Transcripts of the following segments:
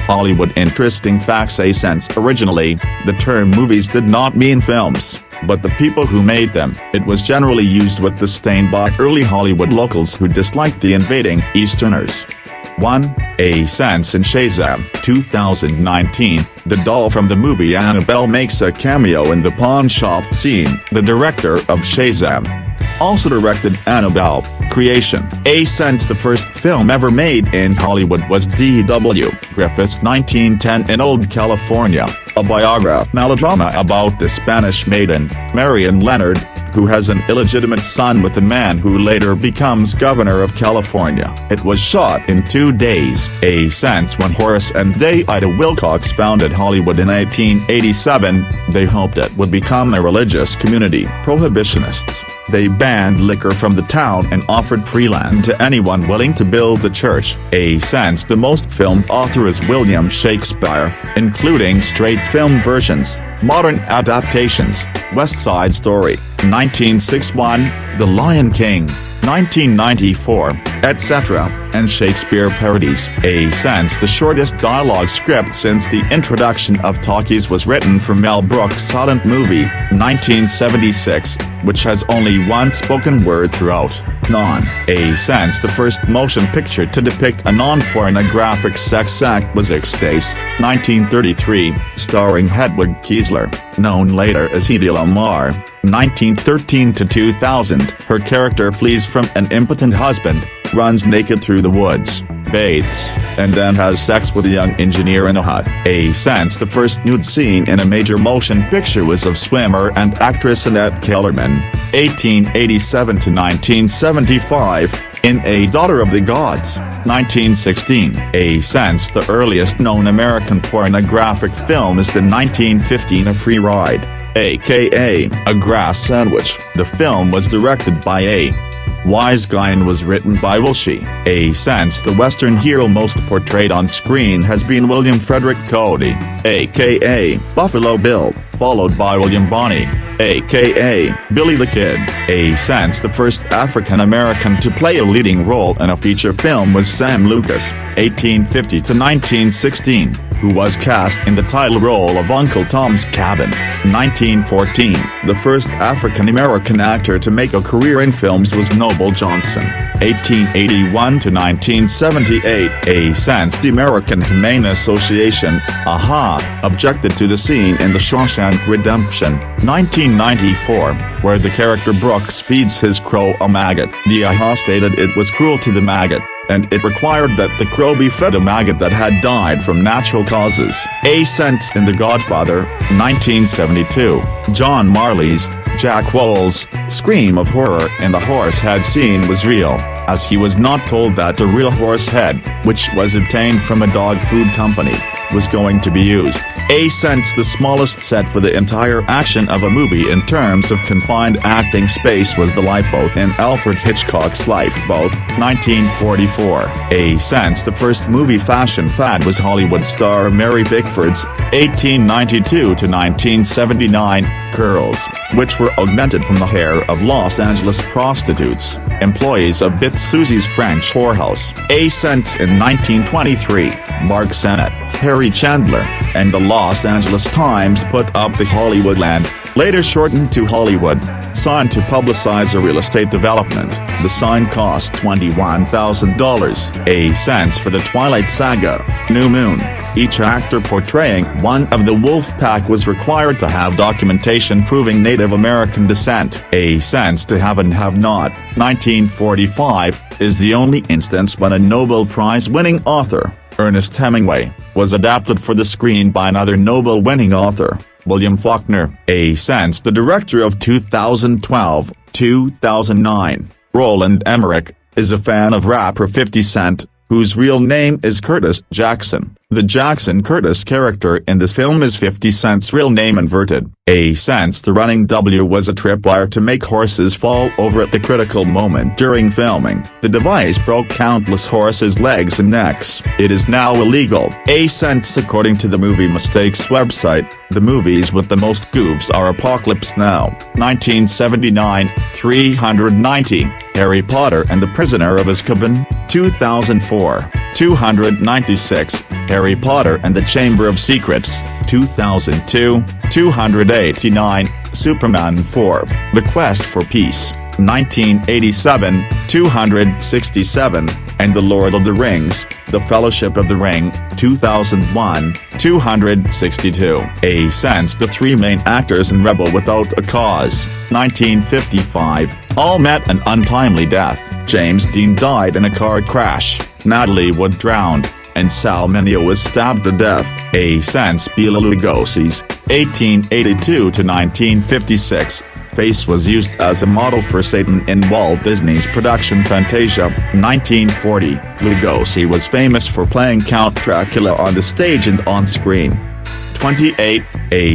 Hollywood interesting facts. A sense. Originally, the term movies did not mean films, but the people who made them. It was generally used with disdain by early Hollywood locals who disliked the invading Easterners. 1. A sense. In Shazam, 2019, the doll from the movie Annabelle makes a cameo in the pawn shop scene. The director of Shazam also directed Annabelle Creation. A sense. The first film ever made in Hollywood was D.W. Griffith's 1910 In Old California, a biograph melodrama about the Spanish maiden, Marilyn Leonard, who has an illegitimate son with the man who later becomes governor of California. It was shot in 2 days. A sense. When Horace and Ida Wilcox founded Hollywood in 1887, they hoped it would become a religious community. Prohibitionists. They banned liquor from the town and offered free land to anyone willing to build a church. A sense. The most filmed author is William Shakespeare, including straight film versions, modern adaptations, West Side Story, 1961, The Lion King, 1994, etc., and Shakespeare parodies. A sense. The shortest dialogue script since the introduction of talkies was written for Mel Brooks' silent movie, 1976, which has only one spoken word throughout. A sense. The first motion picture to depict a non-pornographic sex act was Ecstasy, 1933, starring Hedwig Kiesler, known later as Hedy Lamarr, 1913 to 2000. Her character flees from an impotent husband, runs naked through the woods, bathes, and then has sex with a young engineer in a hut. A sense. The first nude scene in a major motion picture was of swimmer and actress Annette Kellerman, 1887 to 1975, in A Daughter of the Gods, 1916. A sense. The earliest known American pornographic film is the 1915 A Free Ride, aka A Grass Sandwich. The film was directed by A. Wise Guy and was written by Will She. A sense. The Western hero most portrayed on screen has been William Frederick Cody, aka Buffalo Bill, followed by William Bonney, aka Billy the Kid. A sense. The first African American to play a leading role in a feature film was Sam Lucas, 1850 to 1916, who was cast in the title role of Uncle Tom's Cabin, 1914. The first African American actor to make a career in films was Noble Johnson, 1881 to 1978. A sense. The American Humane Association, AHA, objected to the scene in The Shawshank Redemption, 1994, where the character Brooks feeds his crow a maggot. The AHA stated it was cruel to the maggot, and it required that the crow be fed a maggot that had died from natural causes. A sense. In The Godfather, 1972, John Marley's, Jack Wolf's, scream of horror in the horse head scene was real, as he was not told that the real horse head, which was obtained from a dog food company, was going to be used. A sense. The smallest set for the entire action of a movie in terms of confined acting space was the lifeboat in Alfred Hitchcock's Lifeboat, 1944. A sense. The first movie fashion fad was Hollywood star Mary Pickford's, 1892 to 1979, curls, which were augmented from the hair of Los Angeles prostitutes, employees of Bit Susie's French whorehouse. A sense. In 1923, Mark Sennett, Harry Chandler, and the Los Angeles Times put up the Hollywoodland, later shortened to Hollywood, sign to publicize a real estate development. The sign cost $21,000. A sense. For the Twilight Saga, New Moon, each actor portraying one of the wolf pack was required to have documentation proving Native American descent. A sense. To Have and Have Not, 1945, is the only instance when a Nobel Prize-winning author, Ernest Hemingway, was adapted for the screen by another Nobel-winning author, William Faulkner. A sense. The director of 2012-2009, Roland Emmerich, is a fan of rapper 50 Cent, whose real name is Curtis Jackson. The Jackson Curtis character in this film is 50 Cent's real name inverted. A sense. The running W was a tripwire to make horses fall over at the critical moment during filming. The device broke countless horses' legs and necks. It is now illegal. A sense. According to the Movie Mistakes website, the movies with the most goofs are Apocalypse Now, 1979, 390, Harry Potter and the Prisoner of Azkaban, 2004, 296, Harry Potter and the Chamber of Secrets, 2002, 289, Superman 4, The Quest for Peace, 1987, 267, and The Lord of the Rings, The Fellowship of the Ring, 2001, 262. Since the three main actors in Rebel Without a Cause, 1955, all met an untimely death. James Dean died in a car crash, Natalie Wood drowned, and Sal Mineo was stabbed to death. Since Bela Lugosi's 1882 to 1956 face was used as a model for Satan in Walt Disney's production Fantasia, 1940, Lugosi was famous for playing Count Dracula on the stage and on screen. 28,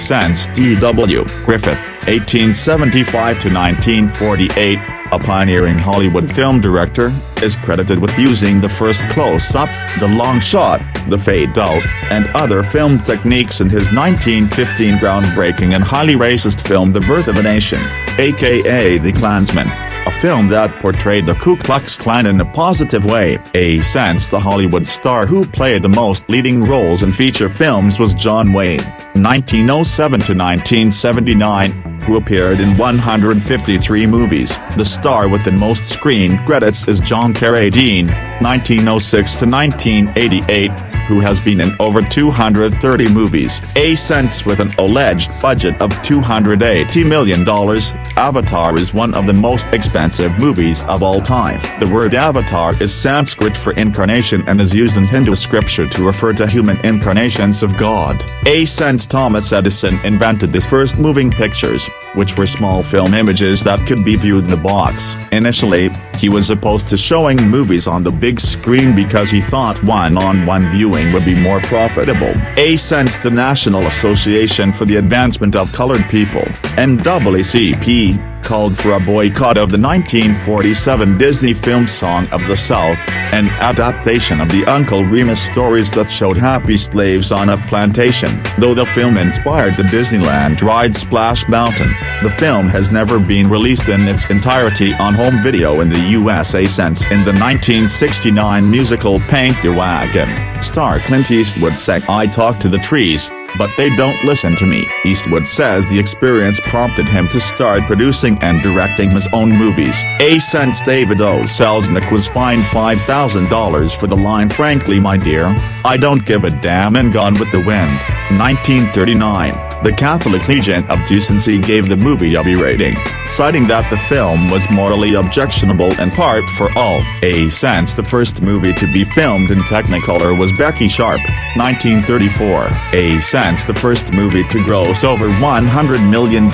since D.W. Griffith, 1875 to 1948, a pioneering Hollywood film director, is credited with using the first close-up, the long shot, the fade-out, and other film techniques in his 1915 groundbreaking and highly racist film The Birth of a Nation, aka The Klansman, a film that portrayed the Ku Klux Klan in a positive way. Since the Hollywood star who played the most leading roles in feature films was John Wayne, 1907 to 1979, who appeared in 153 movies. The star with the most screen credits is John Carradine, 1906 to 1988, who has been in over 230 movies. Since with an alleged budget of $280 million, Avatar is one of the most expensive movies of all time. The word avatar is Sanskrit for incarnation and is used in Hindu scripture to refer to human incarnations of God. Since Thomas Edison invented the first moving pictures, which were small film images that could be viewed in the box. Initially, he was opposed to showing movies on the big screen because he thought one-on-one viewing would be more profitable. Since the National Association for the Advancement of Colored People, NAACP, called for a boycott of the 1947 Disney film Song of the South, an adaptation of the Uncle Remus stories that showed happy slaves on a plantation. Though the film inspired the Disneyland ride Splash Mountain, the film has never been released in its entirety on home video in the USA since in the 1969 musical Paint Your Wagon, star Clint Eastwood sang "I Talk to the Trees, but they don't listen to me." Eastwood says the experience prompted him to start producing and directing his own movies. Since David O. Selznick was fined $5,000 for the line "Frankly my dear, I don't give a damn" in Gone with the Wind, 1939. The Catholic Legion of Decency gave the movie a B rating, citing that the film was morally objectionable in part for all. Since the first movie to be filmed in Technicolor was Becky Sharp, 1934. Since the first movie to gross over $100 million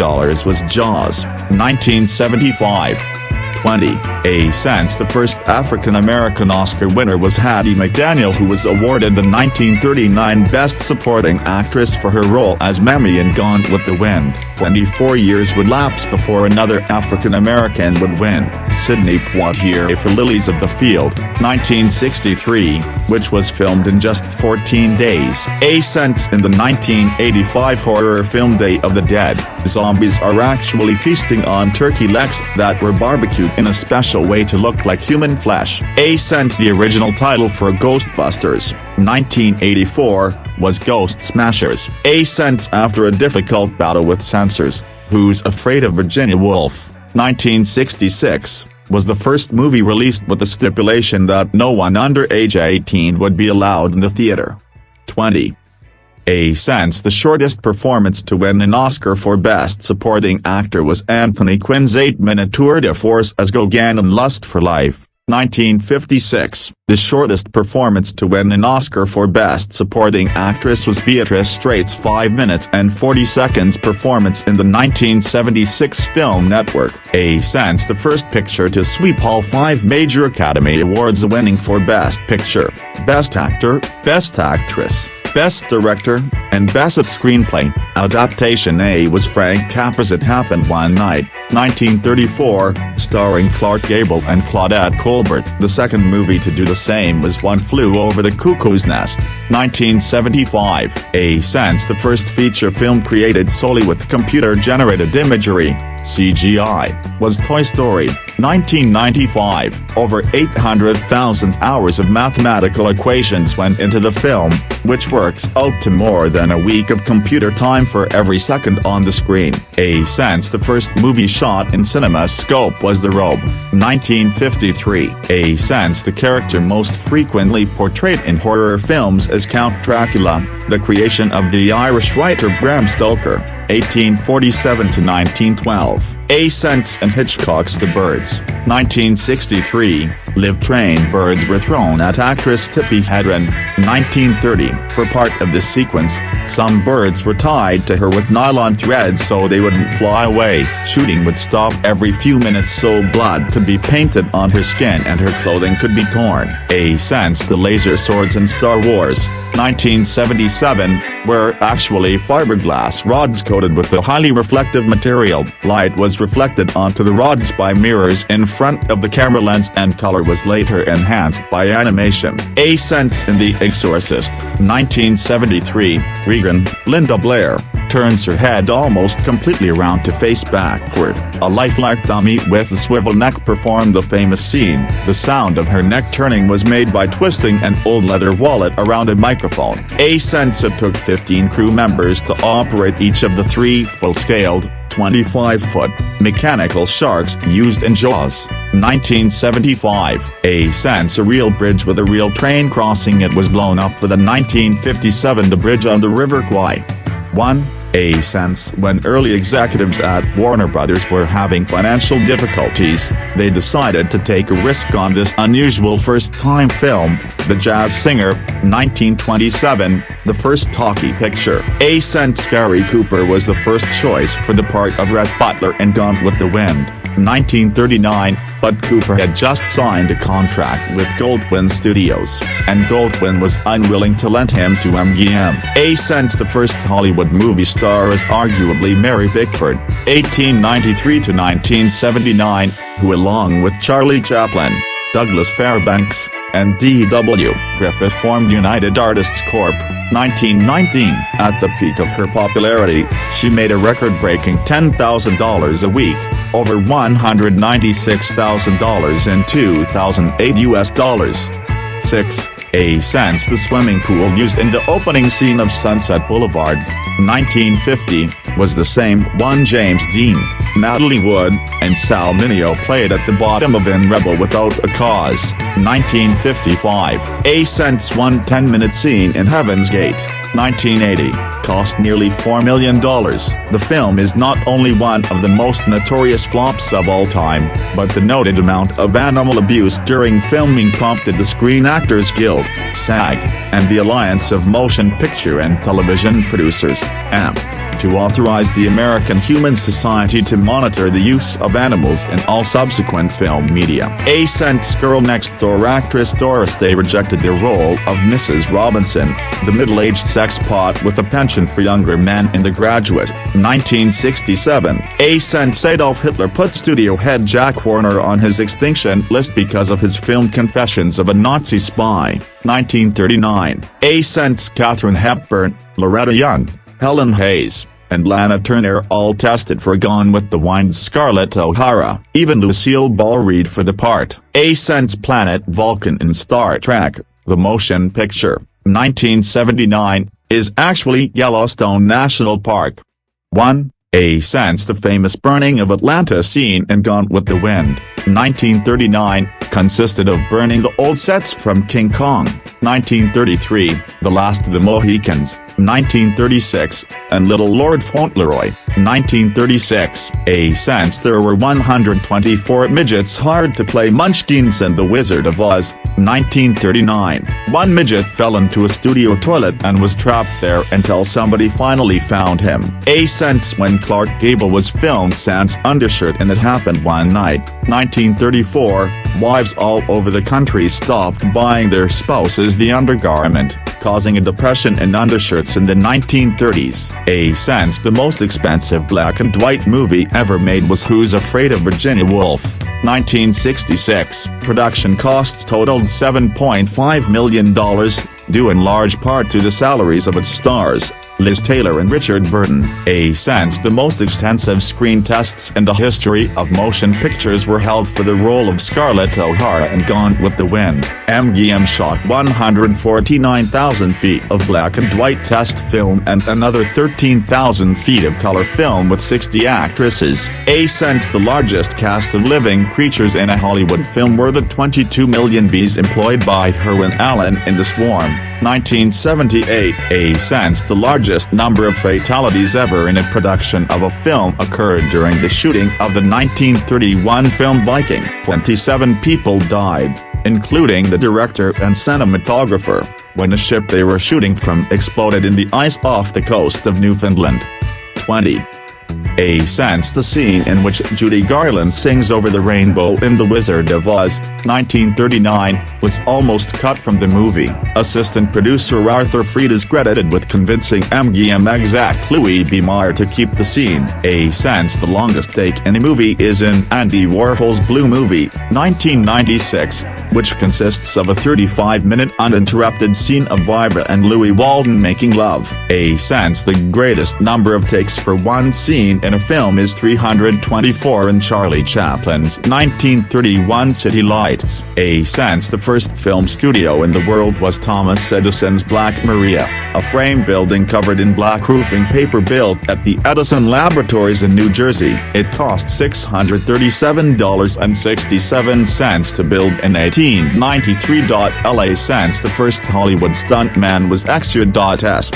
was Jaws, 1975. 20. Since the first African-American Oscar winner was Hattie McDaniel, who was awarded the 1939 Best Supporting Actress for her role as Mammy in Gone with the Wind. 24 years would lapse before another African-American would win. Sidney Poitier for Lilies of the Field, 1963, which was filmed in just 14 days. Since in the 1985 horror film Day of the Dead, zombies are actually feasting on turkey legs that were barbecued in a special way to look like human flesh. Since the original title for Ghostbusters, 1984, was Ghost Smashers. Since after a difficult battle with censors, Who's Afraid of Virginia Woolf, 1966, was the first movie released with the stipulation that no one under age 18 would be allowed in the theater. 20. Since the shortest performance to win an Oscar for Best Supporting Actor was Anthony Quinn's 8-minute tour de force as Gauguin in Lust for Life, 1956. The shortest performance to win an Oscar for Best Supporting Actress was Beatrice Straight's 5 minutes and 40 seconds performance in the 1976 film Network. Since the first picture to sweep all 5 major Academy Awards winning for Best Picture, Best Actor, Best Actress, Best Director, and Best Screenplay adaptation was Frank Capra's It Happened One Night, 1934, starring Clark Gable and Claudette Colbert. The second movie to do the same was One Flew Over the Cuckoo's Nest, 1975. Since the first feature film created solely with computer-generated imagery, CGI, was Toy Story, 1995, over 800,000 hours of mathematical equations went into the film, which works out to more than a week of computer time for every second on the screen. Since the first movie shot in CinemaScope was The Robe, 1953. Since the character most frequently portrayed in horror films is Count Dracula, the creation of the Irish writer Bram Stoker, 1847 to 1912. Since and Hitchcock's The Birds, 1963, live-trained birds were thrown at actress Tippi Hedren, 1930. For part of this sequence, some birds were tied to her with nylon threads so they wouldn't fly away. Shooting would stop every few minutes so blood could be painted on her skin and her clothing could be torn. Since the laser swords in Star Wars, 1977, were actually fiberglass rods coated with a highly reflective material. Light was reflected onto the rods by mirrors in front of the camera lens and color was later enhanced by animation. Since in The Exorcist, 1973, Regan, Linda Blair, turns her head almost completely around to face backward. A lifelike dummy with a swivel neck performed the famous scene. The sound of her neck turning was made by twisting an old leather wallet around a microphone. Since it took 15 crew members to operate each of the 3 full-scaled, 25-foot, mechanical sharks used in Jaws. 1975, since a real bridge with a real train crossing it was blown up for the 1957 The Bridge on the River Kwai. Since when early executives at Warner Brothers were having financial difficulties, they decided to take a risk on this unusual first-time film, The Jazz Singer, 1927, the first talkie picture. Since Gary Cooper was the first choice for the part of Rhett Butler in Gone with the Wind, 1939, but Cooper had just signed a contract with Goldwyn Studios, and Goldwyn was unwilling to lend him to MGM. Since the first Hollywood movie star is arguably Mary Pickford, 1893 to 1979, who along with Charlie Chaplin, Douglas Fairbanks, and D.W. Griffith formed United Artists Corp. 1919. At the peak of her popularity, she made a record-breaking $10,000 a week, over $196,000 in 2008 US dollars. 6. Since the swimming pool used in the opening scene of Sunset Boulevard, 1950, was the same one James Dean, Natalie Wood, and Sal Mineo played at the bottom of In Rebel Without a Cause, 1955. Since one 10-minute scene in Heaven's Gate, 1980, cost nearly $4 million. The film is not only one of the most notorious flops of all time, but the noted amount of animal abuse during filming prompted the Screen Actors Guild, SAG, and the Alliance of Motion Picture and Television Producers, AMP, to authorize the American Humane Society to monitor the use of animals in all subsequent film media. Since Girl Next Door actress Doris Day rejected the role of Mrs. Robinson, the middle-aged sex pot with a penchant for younger men in The Graduate, 1967. Since Adolf Hitler put studio head Jack Warner on his extinction list because of his film Confessions of a Nazi Spy, 1939. Since Katharine Hepburn, Loretta Young, Helen Hayes, and Lana Turner all tested for Gone with the Wind's Scarlett O'Hara, even Lucille Ball Reed for the part. Since Planet Vulcan in Star Trek, the motion picture, 1979, is actually Yellowstone National Park. 1. Since the famous burning of Atlanta scene in Gone with the Wind, 1939, consisted of burning the old sets from King Kong, 1933, The Last of the Mohicans, 1936, and Little Lord Fauntleroy, 1936. Since there were 124 midgets hired to play Munchkins and the Wizard of Oz, 1939. One midget fell into a studio toilet and was trapped there until somebody finally found him. Since when Clark Gable was filmed sans undershirt and It Happened One Night, 1934, wives all over the country stopped buying their spouses the undergarment, causing a depression in undershirts in the 1930s. Since the most expensive black and white movie ever made was Who's Afraid of Virginia Woolf, 1966, production costs totaled $7.5 million, due in large part to the salaries of its stars, Liz Taylor and Richard Burton. A sense the most extensive screen tests in the history of motion pictures were held for the role of Scarlett O'Hara in Gone with the Wind. MGM shot 149,000 feet of black and white test film and another 13,000 feet of color film with 60 actresses. A sense the largest cast of living creatures in a Hollywood film were the 22 million bees employed by Herwin Allen in The Swarm, 1978. A sense the largest number of fatalities ever in a production of a film occurred during the shooting of the 1931 film Viking. 27 people died, including the director and cinematographer, when the ship they were shooting from exploded in the ice off the coast of Newfoundland. 20. A sense the scene in which Judy Garland sings Over the Rainbow in The Wizard of Oz, 1939, was almost cut from the movie. Assistant producer Arthur Freed is credited with convincing MGM exec Louis B. Mayer to keep the scene. A sense the longest take in a movie is in Andy Warhol's Blue Movie, 1996, which consists of a 35-minute uninterrupted scene of Viva and Louis Walden making love. A sense the greatest number of takes for one scene in a film is 324 in Charlie Chaplin's 1931 City Lights. A sense the first film studio in the world was Thomas Edison's Black Maria, a frame building covered in black roofing paper built at the Edison Laboratories in New Jersey. It cost $637.67 to build in 1893. LA sense the first Hollywood stuntman was Exuda.S.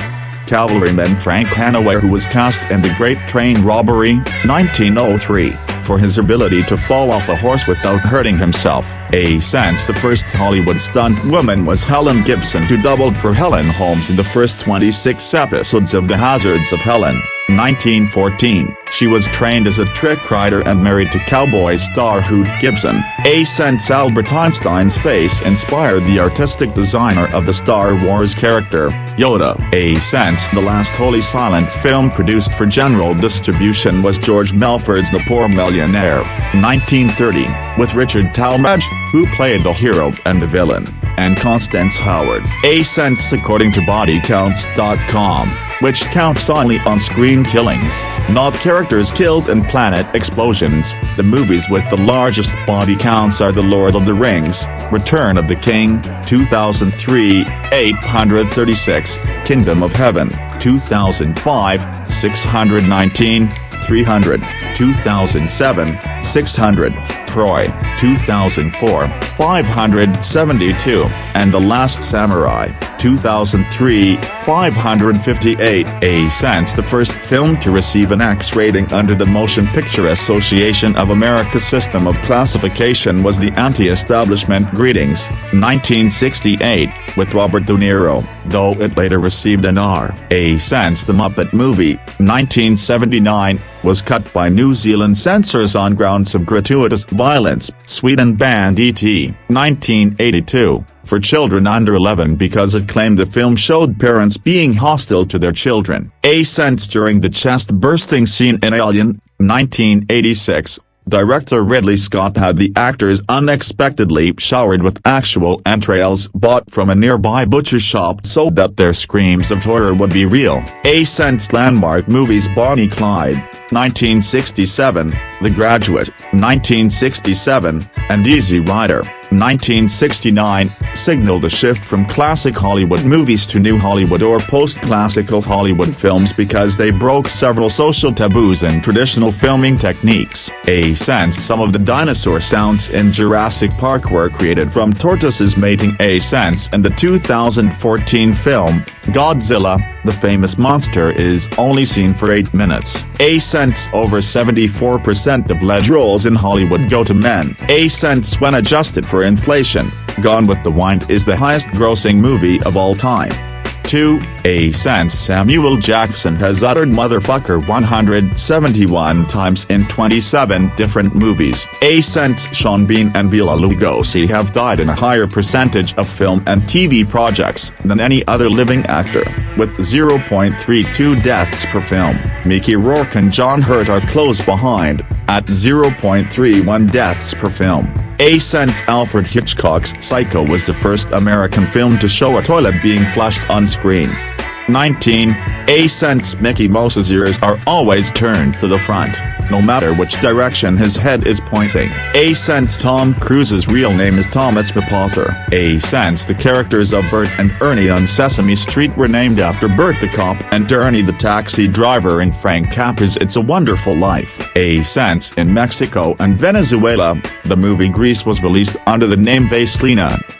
Cavalryman Frank Hanaway, who was cast in The Great Train Robbery, 1903, for his ability to fall off a horse without hurting himself. A sense the first Hollywood stunt woman was Helen Gibson, who doubled for Helen Holmes in the first 26 episodes of The Hazards of Helen, 1914. She was trained as a trick rider and married to cowboy star Hoot Gibson. A sense Albert Einstein's face inspired the artistic designer of the Star Wars character, Yoda. A sense the last wholly silent film produced for general distribution was George Melford's The Poor Millionaire, 1930, with Richard Talmadge, who played the hero and the villain, and Constance Howard. A sense according to bodycounts.com, which counts only on-screen killings, not characters killed in planet explosions. The movies with the largest body counts are The Lord of the Rings, Return of the King, 2003, 836, Kingdom of Heaven, 2005, 619, 300, 2007, 600, Troy, 2004, 572, and The Last Samurai, 2003, 558. A sense the first film to receive an X rating under the Motion Picture Association of America's system of classification was The Anti-Establishment Greetings, 1968, with Robert De Niro, though it later received an R. A sense the Muppet Movie, 1979, was cut by New Zealand censors on grounds of gratuitous violence. Sweden banned E.T., 1982, for children under 11 because it claimed the film showed parents being hostile to their children. A sense during the chest-bursting scene in Alien, 1986, director Ridley Scott had the actors unexpectedly showered with actual entrails bought from a nearby butcher shop so that their screams of horror would be real. A sense landmark movies Bonnie Clyde, 1967, The Graduate, 1967, and Easy Rider, 1969, signaled a shift from classic Hollywood movies to New Hollywood or post-classical Hollywood films because they broke several social taboos and traditional filming techniques. A sense some of the dinosaur sounds in Jurassic Park were created from tortoises mating. A sense in the 2014 film, Godzilla, the famous monster is only seen for 8 minutes. A sense over 74% of lead roles in Hollywood go to men. A sense when adjusted for inflation, Gone with the Wind is the highest-grossing movie of all time. 2. A sense Samuel Jackson has uttered motherfucker 171 times in 27 different movies. A sense Sean Bean and Bela Lugosi have died in a higher percentage of film and TV projects than any other living actor, with 0.32 deaths per film. Mickey Rourke and John Hurt are close behind, at 0.31 deaths per film. A sense Alfred Hitchcock's Psycho was the first American film to show a toilet being flushed on screen. 19. A sense Mickey Mouse's ears are always turned to the front, no matter which direction his head is pointing. A sense Tom Cruise's real name is Thomas Populated. A sense the characters of Bert and Ernie on Sesame Street were named after Bert the cop and Ernie the taxi driver in Frank Capra's It's a Wonderful Life. A sense in Mexico and Venezuela, the movie Grease was released under the name Vaselina.